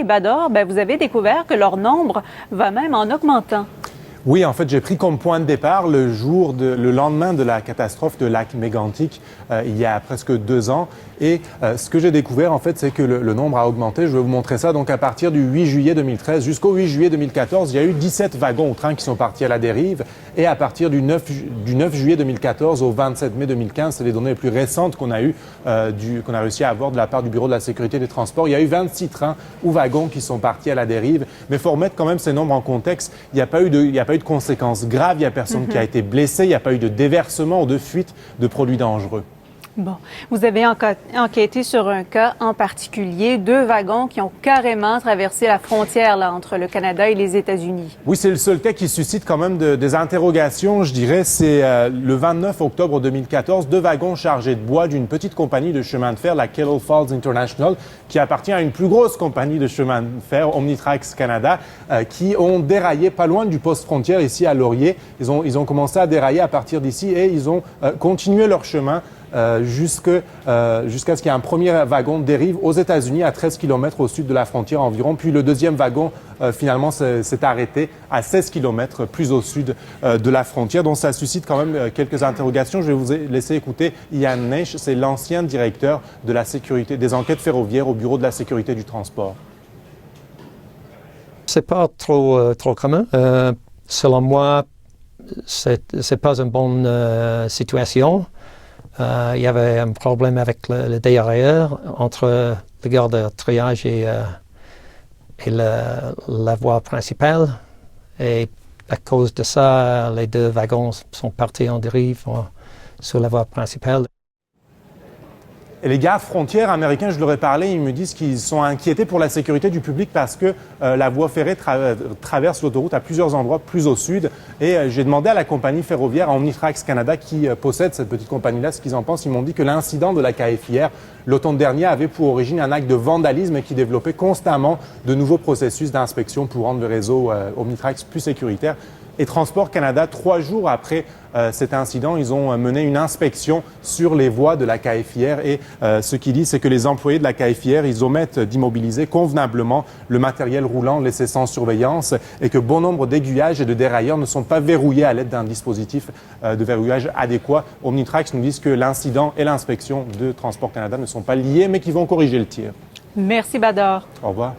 et Bador, vous avez découvert que leur nombre va même en augmentant. Oui, en fait, j'ai pris comme point de départ le lendemain de la catastrophe de lac Mégantic, il y a presque 2 ans. Et ce que j'ai découvert, en fait, c'est que le nombre a augmenté. Je vais vous montrer ça. Donc, à partir du 8 juillet 2013 jusqu'au 8 juillet 2014, il y a eu 17 wagons au train qui sont partis à la dérive. Et à partir du 9 juillet 2014 au 27 mai 2015, c'est les données les plus récentes qu'on a réussi à avoir de la part du Bureau de la sécurité des transports. Il y a eu 26 trains ou wagons qui sont partis à la dérive. Mais il faut remettre quand même ces nombres en contexte. Il n'y a pas eu de conséquences graves, il n'y a personne qui a été blessé, il n'y a pas eu de déversement ou de fuite de produits dangereux. Bon, vous avez enquêté sur un cas en particulier, 2 wagons qui ont carrément traversé la frontière entre le Canada et les États-Unis. Oui, c'est le seul cas qui suscite quand même des interrogations, je dirais. C'est le 29 octobre 2014, 2 wagons chargés de bois d'une petite compagnie de chemin de fer, la Kettle Falls International, qui appartient à une plus grosse compagnie de chemin de fer, Omnitrax Canada, qui ont déraillé pas loin du poste frontière ici à Laurier. Ils ont commencé à dérailler à partir d'ici et ils ont continué leur chemin jusqu'à ce qu'il y ait un premier wagon de dérive aux États-Unis à 13 km au sud de la frontière environ. Puis le deuxième wagon, finalement, s'est arrêté à 16 km plus au sud de la frontière. Donc ça suscite quand même quelques interrogations. Je vais vous laisser écouter Ian Naish, c'est l'ancien directeur de la sécurité des enquêtes ferroviaires au Bureau de la sécurité du transport. C'est pas trop commun. Selon moi, c'est pas une bonne situation. Il y avait un problème avec le dérailleur entre le gare de triage et la voie principale. Et à cause de ça, les 2 wagons sont partis en dérive sur la voie principale. Et les gardes frontières américains, je leur ai parlé, ils me disent qu'ils sont inquiétés pour la sécurité du public parce que la voie ferrée traverse l'autoroute à plusieurs endroits plus au sud. Et j'ai demandé à la compagnie ferroviaire, à Omnitrax Canada, qui possède cette petite compagnie-là, ce qu'ils en pensent. Ils m'ont dit que l'incident de la KFIR, l'automne dernier, avait pour origine un acte de vandalisme et qui développait constamment de nouveaux processus d'inspection pour rendre le réseau Omnitrax plus sécuritaire. Et Transport Canada, 3 jours après cet incident, ils ont mené une inspection sur les voies de la KFIR et ce qu'ils disent, c'est que les employés de la KFIR, ils omettent d'immobiliser convenablement le matériel roulant laissé sans surveillance et que bon nombre d'aiguillages et de dérailleurs ne sont pas verrouillés à l'aide d'un dispositif de verrouillage adéquat. Omnitrax nous disent que l'incident et l'inspection de Transport Canada ne sont pas liés, mais qu'ils vont corriger le tir. Merci, Bador. Au revoir.